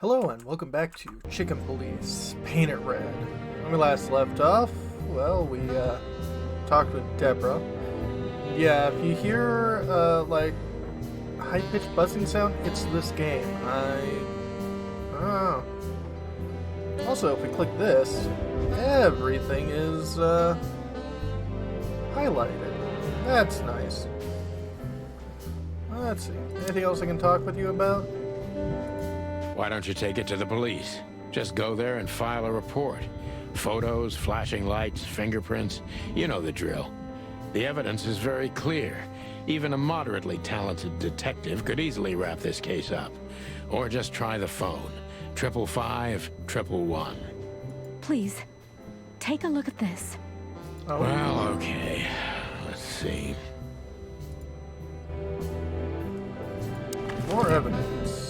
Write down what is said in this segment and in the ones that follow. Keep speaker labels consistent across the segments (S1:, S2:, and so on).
S1: Hello and welcome back to Chicken Police Paint It Red. When we last left off, well, we talked with Deborah. Yeah, if you hear like high-pitched buzzing sound, it's this game. Also, if we click this, everything is highlighted. That's nice. Let's see. Anything else I can talk with you about?
S2: Why don't you take it to the police? Just go there and file a report. Photos, flashing lights, fingerprints, you know the drill. The evidence is very clear. Even a moderately talented detective could easily wrap this case up. Or just try the phone. 555-111.
S3: Please, take a look at this.
S1: Oh.
S2: Well, okay. Let's see.
S1: More evidence.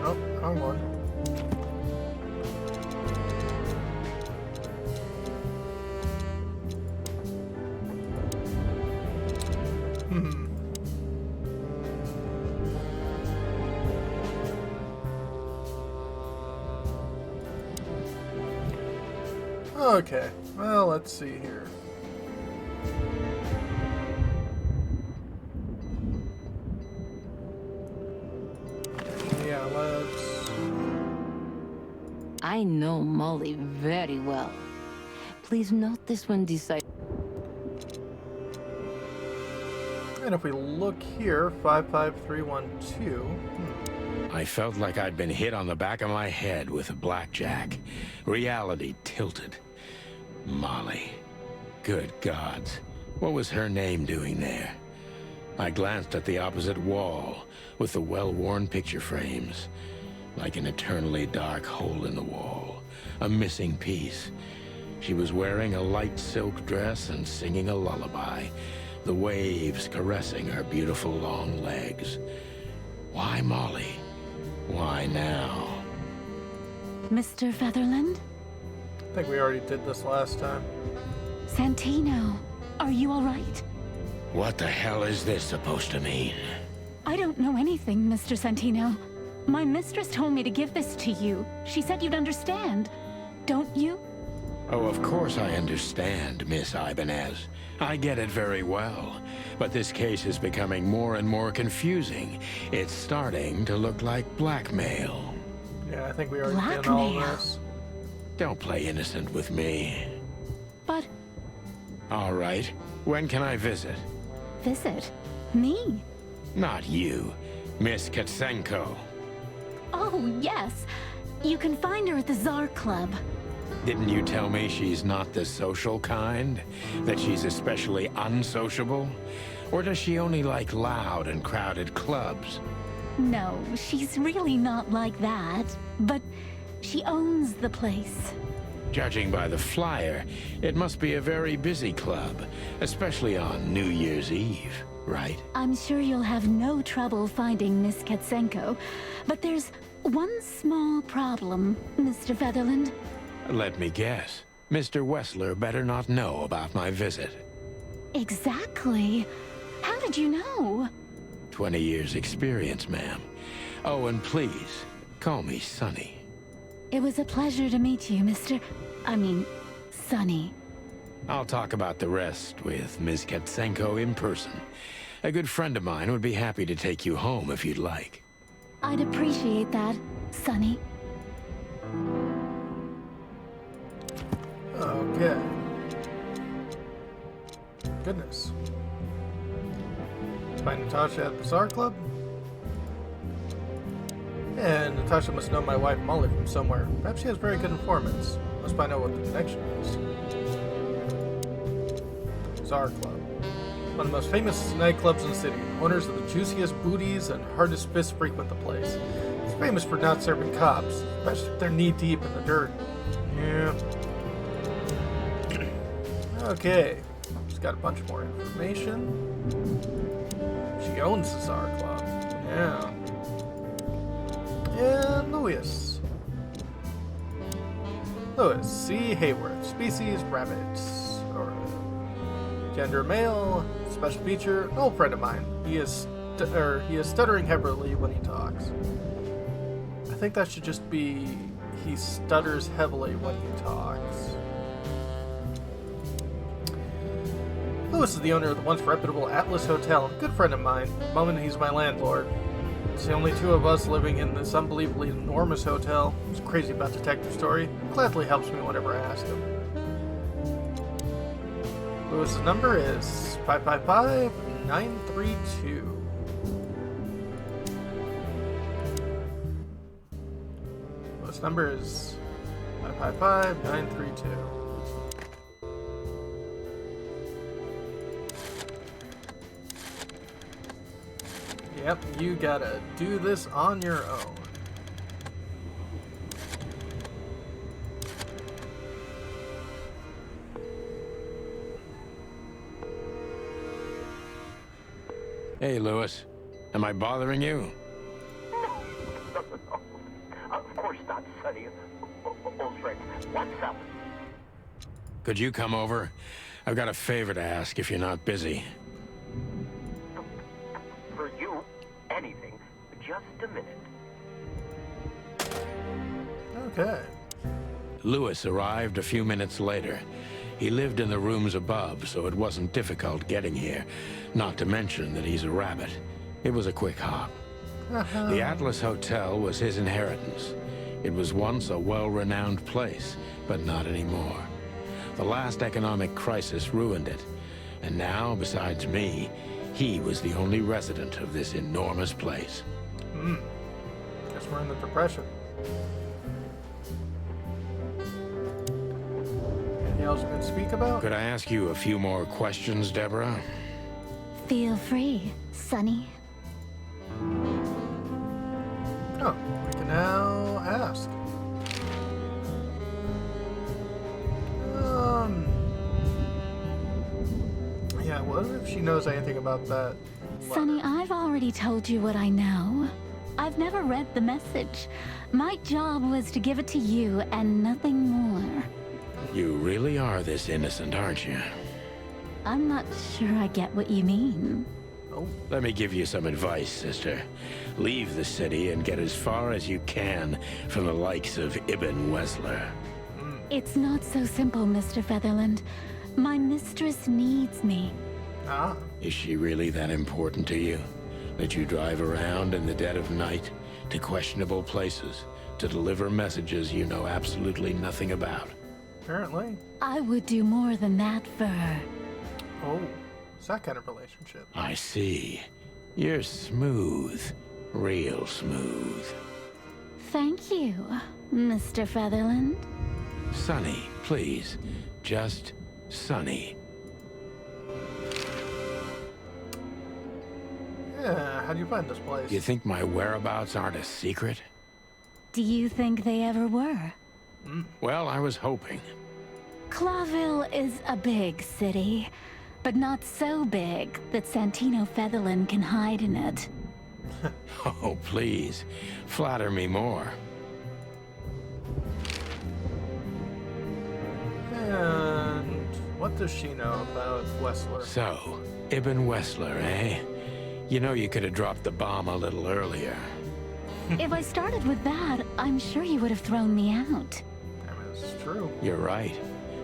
S1: Oh, wrong one. Okay, well, let's see here. Yeah, let's...
S3: I know Molly very well. Please note this when deciding.
S1: And if we look here, 55312.
S2: I felt like I'd been hit on the back of my head with a blackjack. Reality tilted. Molly. Good gods. What was her name doing there? I glanced at the opposite wall, with the well-worn picture frames. Like an eternally dark hole in the wall. A missing piece. She was wearing a light silk dress and singing a lullaby. The waves caressing her beautiful long legs. Why Molly? Why now?
S3: Mr. Featherland?
S1: I think we already did this last time.
S3: Santino, are you all right?
S2: What the hell is this supposed to mean?
S3: I don't know anything, Mr. Santino. My mistress told me to give this to you. She said you'd understand. Don't you?
S2: Oh, of course I understand, Miss Ibanez. I get it very well. But this case is becoming more and more confusing. It's starting to look like blackmail.
S1: Yeah, I think we already did all
S3: Blackmail?
S1: this.
S2: Don't play innocent with me.
S3: But
S2: All right. When can I visit?
S3: visit me?
S2: Not you. Miss Katsenko.
S3: Oh, yes. You can find her at the Tsar Club.
S2: Didn't you tell me she's not the social kind? That she's especially unsociable? Or does she only like loud and crowded clubs?
S3: No, she's really not like that. But she owns the place.
S2: Judging by the flyer, it must be a very busy club, especially on New Year's Eve, right?
S3: I'm sure you'll have no trouble finding Miss Katsenko, but there's one small problem, Mr. Featherland.
S2: Let me guess. Mr. Wessler better not know about my visit.
S3: Exactly. How did you know?
S2: 20 years experience, ma'am. Oh, and please, call me Sonny.
S3: It was a pleasure to meet you, Sonny.
S2: I'll talk about the rest with Ms. Katsenko in person. A good friend of mine would be happy to take you home if you'd like.
S3: I'd appreciate that, Sonny.
S1: Okay. Goodness. Find Natasha at the Tsar Club? And Natasha must know my wife Molly from somewhere. Perhaps she has very good informants. Must find out what the connection is. Tsar Club. One of the most famous nightclubs in the city. Owners of the juiciest booties and hardest fists frequent the place. It's famous for not serving cops, especially if they're knee-deep in the dirt. Yeah. Okay. Just got a bunch more information. She owns the Tsar Club. Yeah. And Louis. Louis C. Hayworth. Species rabbits. Or Gender male. Special feature, an old friend of mine. He is stuttering heavily when he talks. I think that should just be he stutters heavily when he talks. Lewis is the owner of the once reputable Atlas Hotel. A good friend of mine. At the moment, he's my landlord. It's the only two of us living in this unbelievably enormous hotel. He's crazy about detective story. Gladly helps me whenever I ask him. Lewis's number is 555-932. Lewis's number is 555-932. Yep, you gotta do this on your own.
S2: Hey, Lewis. Am I bothering you?
S4: No. Of course not, Sonny. Old friend, what's up?
S2: Could you come over? I've got a favor to ask if you're not busy.
S4: For you, anything. Just a minute.
S1: Okay.
S2: Lewis arrived a few minutes later. He lived in the rooms above, so it wasn't difficult getting here. Not to mention that he's a rabbit. It was a quick hop. The Atlas Hotel was his inheritance. It was once a well-renowned place, but not anymore. The last economic crisis ruined it. And now, besides me, he was the only resident of this enormous place.
S1: Guess we're in the Depression. Anything else we can speak about?
S2: Could I ask you a few more questions, Deborah?
S3: Feel free, Sonny.
S1: Oh, we can now ask. Yeah, what if she knows anything about that letter?
S3: Sonny, I've already told you what I know. I've never read the message. My job was to give it to you and nothing more.
S2: You really are this innocent, aren't you?
S3: I'm not sure I get what you mean.
S1: Oh,
S2: Let me give you some advice, sister. Leave the city and get as far as you can from the likes of Ibn Wessler.
S3: It's not so simple, Mr. Featherland. My mistress needs me.
S1: ah,
S2: Is she really that important to you? That you drive around in the dead of night to questionable places to deliver messages you know absolutely nothing about?
S1: apparently.
S3: I would do more than that for her.
S1: Oh, it's that kind of relationship.
S2: I see. You're smooth. Real smooth.
S3: Thank you, Mr. Featherland.
S2: Sonny, please. Just Sonny.
S1: Yeah, how do you find this place?
S2: You think my whereabouts aren't a secret?
S3: Do you think they ever were?
S2: Well, I was hoping.
S3: Clawville is a big city, but not so big that Santino Featherland can hide in it.
S2: Oh, please. Flatter me more.
S1: And what does she know about Wessler?
S2: So, Ibn Wessler, eh? You know you could have dropped the bomb a little earlier.
S3: If I started with that, I'm sure you would have thrown me out.
S1: I mean, it's true.
S2: You're right.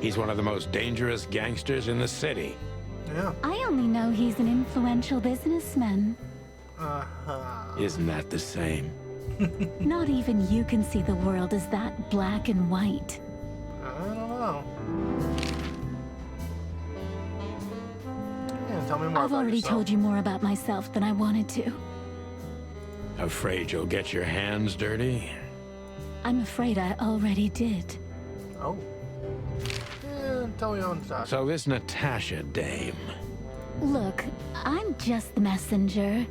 S2: He's one of the most dangerous gangsters in the city.
S1: Yeah.
S3: I only know he's an influential businessman.
S1: Uh-huh.
S2: Isn't that the same?
S3: Not even you can see the world as that black and white.
S1: I don't know. Yeah, tell me more
S3: I've
S1: about
S3: already
S1: yourself.
S3: told you more about myself than I wanted to.
S2: Afraid you'll get your hands dirty?
S3: I'm afraid I already did.
S1: Oh. Yeah, tell me on top.
S2: So this Natasha dame.
S3: Look, I'm just the messenger.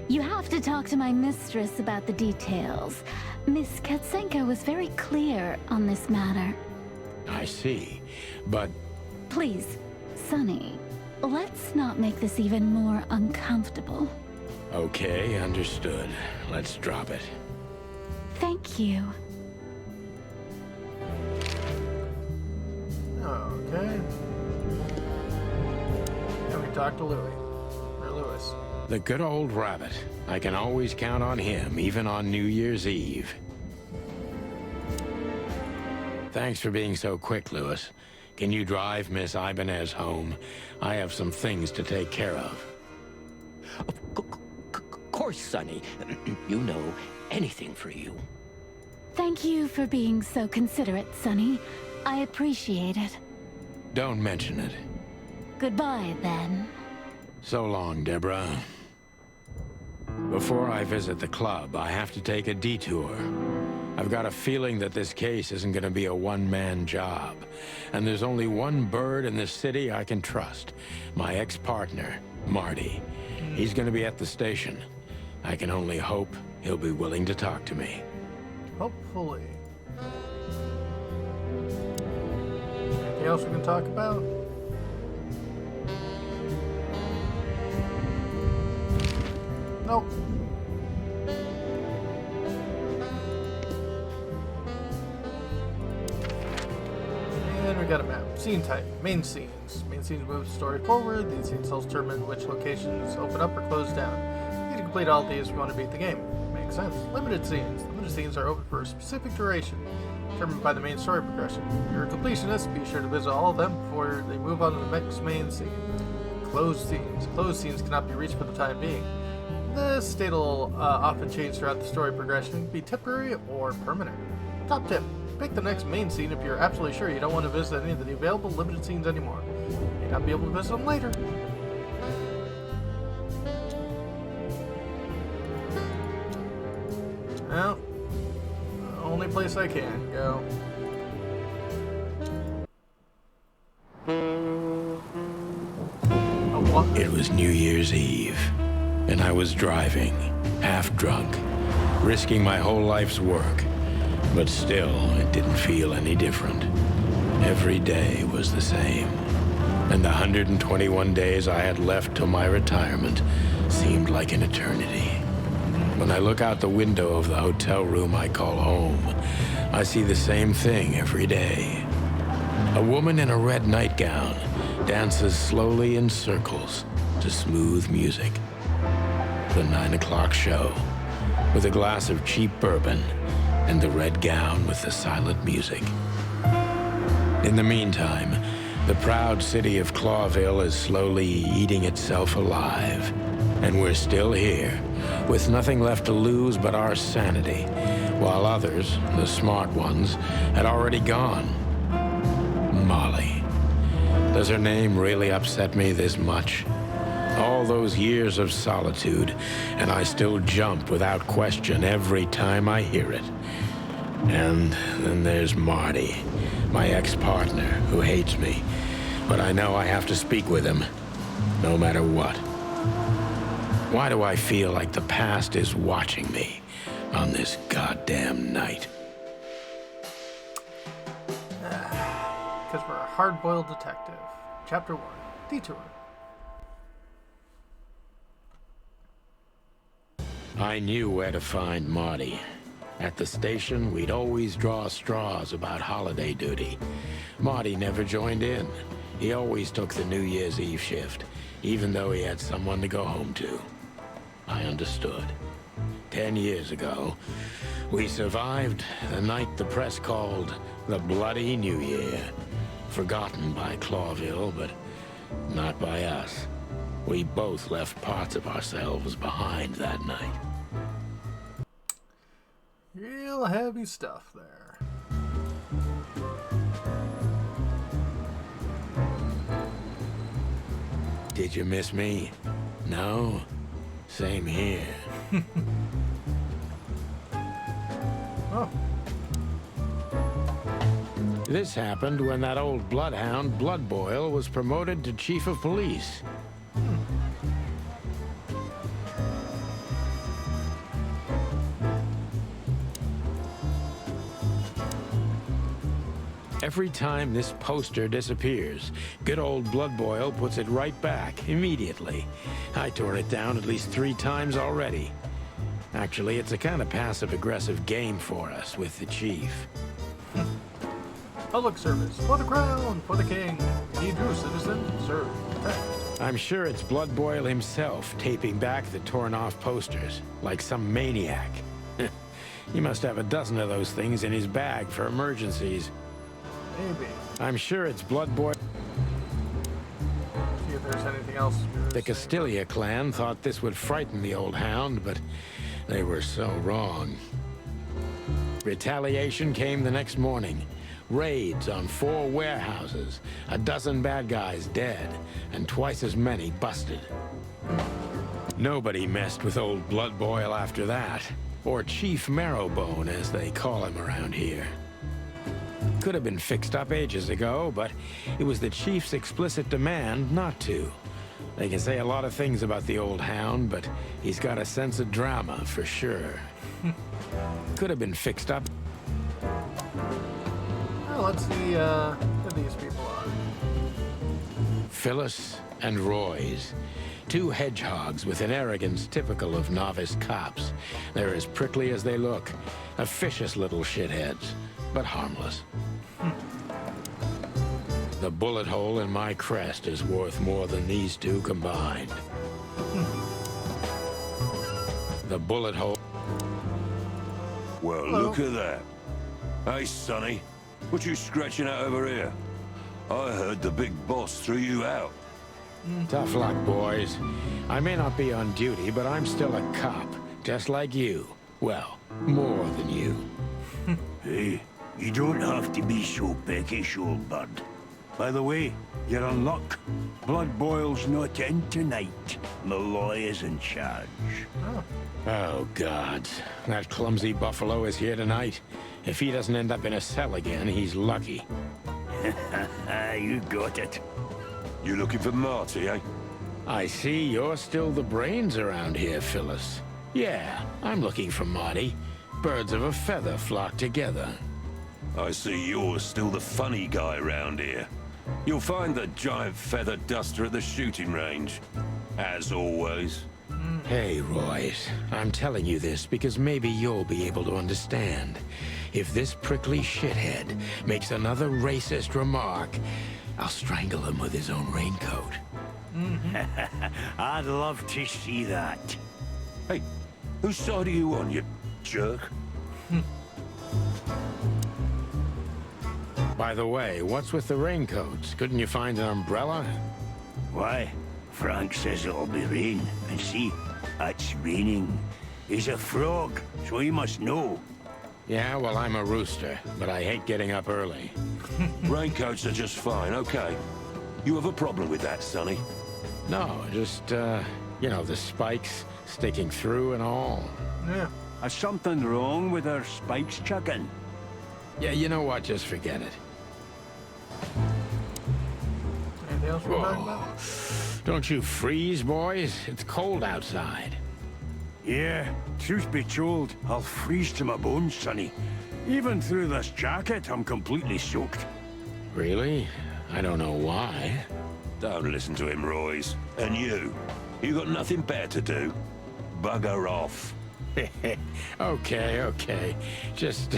S3: You have to talk to my mistress about the details. Miss Katsenko was very clear on this matter.
S2: I see. But
S3: Please, Sonny, let's not make this even more uncomfortable.
S2: okay, understood. Let's drop it.
S3: Thank you.
S1: Okay. talk to Louis. Or Lewis.
S2: The good old rabbit. I can always count on him, even on New Year's Eve. Thanks for being so quick, Lewis. Can you drive Miss Ibanez home? I have some things to take care of.
S5: Of course, Sonny. You know, anything for you.
S3: Thank you for being so considerate, Sonny. I appreciate it.
S2: Don't mention it.
S3: Goodbye, then.
S2: So long, Deborah. Before I visit the club, I have to take a detour. I've got a feeling that this case isn't going to be a one-man job. And there's only one bird in this city I can trust. My ex-partner, Marty. He's going to be at the station. I can only hope he'll be willing to talk to me.
S1: Hopefully. Anything else we can talk about? Nope. And we got a map. Scene type. Main scenes. Main scenes move the story forward. These scenes help determine which locations open up or close down. You need to complete all these if you want to beat the game. Makes sense. Limited scenes. Limited scenes are open for a specific duration, determined by the main story progression. If you're a completionist, be sure to visit all of them before they move on to the next main scene. Closed scenes. Closed scenes cannot be reached for the time being. This state will often change throughout the story progression, be temporary or permanent. Top tip. Pick the next main scene if you're absolutely sure you don't want to visit any of the available limited scenes anymore. You may not be able to visit them later. Well, the only place I can go.
S2: It was New Year's Eve, and I was driving, half drunk, risking my whole life's work. But still, it didn't feel any different. Every day was the same. And the 121 days I had left till my retirement seemed like an eternity. When I look out the window of the hotel room I call home, I see the same thing every day. A woman in a red nightgown dances slowly in circles to smooth music. The 9 o'clock show, with a glass of cheap bourbon and the red gown with the silent music. In the meantime, the proud city of Clawville is slowly eating itself alive. And we're still here, with nothing left to lose but our sanity, while others, the smart ones, had already gone. Molly. Does her name really upset me this much? All those years of solitude, and I still jump without question every time I hear it. And then there's Marty, my ex-partner, who hates me. But I know I have to speak with him, no matter what. Why do I feel like the past is watching me on this goddamn night?
S1: Because we're a hard-boiled detective. Chapter 1. Detour.
S2: I knew where to find Marty. At the station, we'd always draw straws about holiday duty. Marty never joined in. He always took the New Year's Eve shift, even though he had someone to go home to. I understood. 10 years ago, we survived the night the press called the Bloody New Year. Forgotten by Clawville, but not by us. We both left parts of ourselves behind that night.
S1: Real heavy stuff there.
S2: Did you miss me? No? Same here.
S1: Oh.
S2: This happened when that old bloodhound, Blood Boil, was promoted to chief of police. Every time this poster disappears, good old Blood Boil puts it right back, immediately. I tore it down at least 3 times already. Actually, it's a kind of passive-aggressive game for us with the chief.
S1: Public service. For the crown, for the king. Need you, citizen. Serve. Protect.
S2: I'm sure it's Blood Boil himself taping back the torn-off posters, like some maniac. He must have a dozen of those things in his bag for emergencies.
S1: Maybe.
S2: I'm sure it's Blood Boil.
S1: See if there's anything else.
S2: The Castilia clan thought this would frighten the old hound, but they were so wrong. Retaliation came the next morning. Raids on 4 warehouses, a dozen bad guys dead, and twice as many busted. Nobody messed with old Blood Boil after that, or Chief Marrowbone, as they call him around here. Could have been fixed up ages ago, but it was the Chief's explicit demand not to. They can say a lot of things about the old hound, but he's got a sense of drama for sure. Could have been fixed up.
S1: Well, let's see who these people are.
S2: Phyllis and Roy's. 2 hedgehogs with an arrogance typical of novice cops. They're as prickly as they look. Officious little shitheads, but harmless. The bullet hole in my crest is worth more than these 2 combined. The bullet hole...
S6: Well,
S1: Hello.
S6: look at that. Hey, Sonny, what you scratching at over here? I heard the big boss threw you out.
S2: Tough luck, boys. I may not be on duty, but I'm still a cop, just like you. Well, more than you.
S7: Hey, you don't have to be so peckish, old bird. By the way, you're in luck. Blood Boil's not in tonight. Malloy is in charge.
S2: Oh, gods. That clumsy buffalo is here tonight. If he doesn't end up in a cell again, he's lucky.
S7: You got it.
S6: You looking for Marty, eh?
S2: I see you're still the brains around here, Phyllis. Yeah, I'm looking for Marty. Birds of a feather flock together.
S6: I see you're still the funny guy around here. You'll find the giant feather duster at the shooting range. As always.
S2: Hey, Royce, I'm telling you this because maybe you'll be able to understand. If this prickly shithead makes another racist remark, I'll strangle him with his own raincoat.
S7: I'd love to see that.
S6: Hey, whose side are you on, you jerk?
S2: By the way, what's with the raincoats? Couldn't you find an umbrella?
S7: Why? Frank says it'll be rain. And see, it's raining. He's a frog, so he must know.
S2: Yeah, well, I'm a rooster, but I hate getting up early.
S6: Raincoats are just fine, okay. You have a problem with that, Sonny?
S2: No, just, you know, the spikes sticking through and all.
S1: Yeah.
S7: Is something wrong with our spikes, chicken?
S2: Yeah, you know what? Just forget it.
S1: Anything else we're talking
S2: Whoa.
S1: about?
S2: Don't you freeze, boys? It's cold outside.
S7: Yeah, truth be told, I'll freeze to my bones, Sonny. Even through this jacket, I'm completely soaked.
S2: Really? I don't know why.
S6: Don't listen to him, Royce. And you got nothing better to do? Bugger off.
S2: Okay. Just,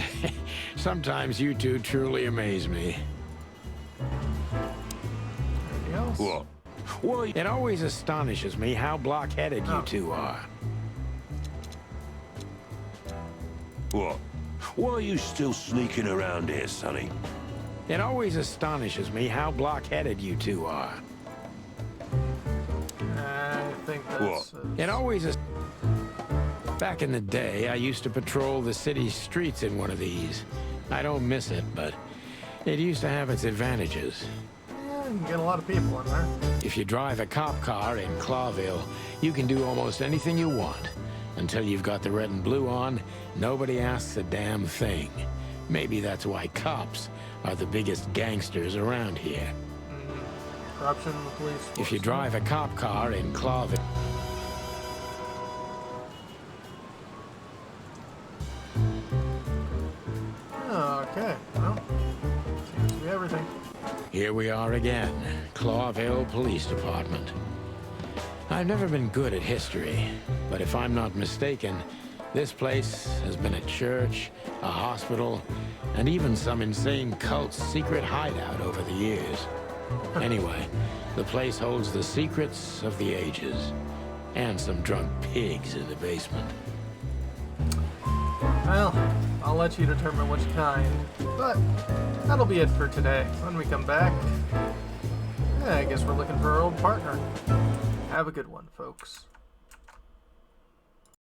S2: sometimes you two truly amaze me.
S1: Anything else?
S6: What? Why?
S2: It always astonishes me how block-headed you two are.
S6: What? Why are you still sneaking around here, Sonny?
S2: It always astonishes me how block-headed you two are.
S1: I think that's...
S2: It always is. Back in the day, I used to patrol the city's streets in one of these. I don't miss it, but it used to have its advantages.
S1: Yeah, you can get a lot of people in there.
S2: If you drive a cop car in Clawville, you can do almost anything you want. Until you've got the red and blue on, nobody asks a damn thing. Maybe that's why cops are the biggest gangsters around here.
S1: Corruption in the police force.
S2: If you drive a cop car in Clawville...
S1: Okay, well, seems to be everything.
S2: Here we are again, Clawville Police Department. I've never been good at history, but if I'm not mistaken, this place has been a church, a hospital, and even some insane cult's secret hideout over the years. Anyway, the place holds the secrets of the ages. And some drunk pigs in the basement.
S1: Well, I'll let you determine which kind. But that'll be it for today. When we come back, I guess we're looking for our old partner. Have a good one, folks.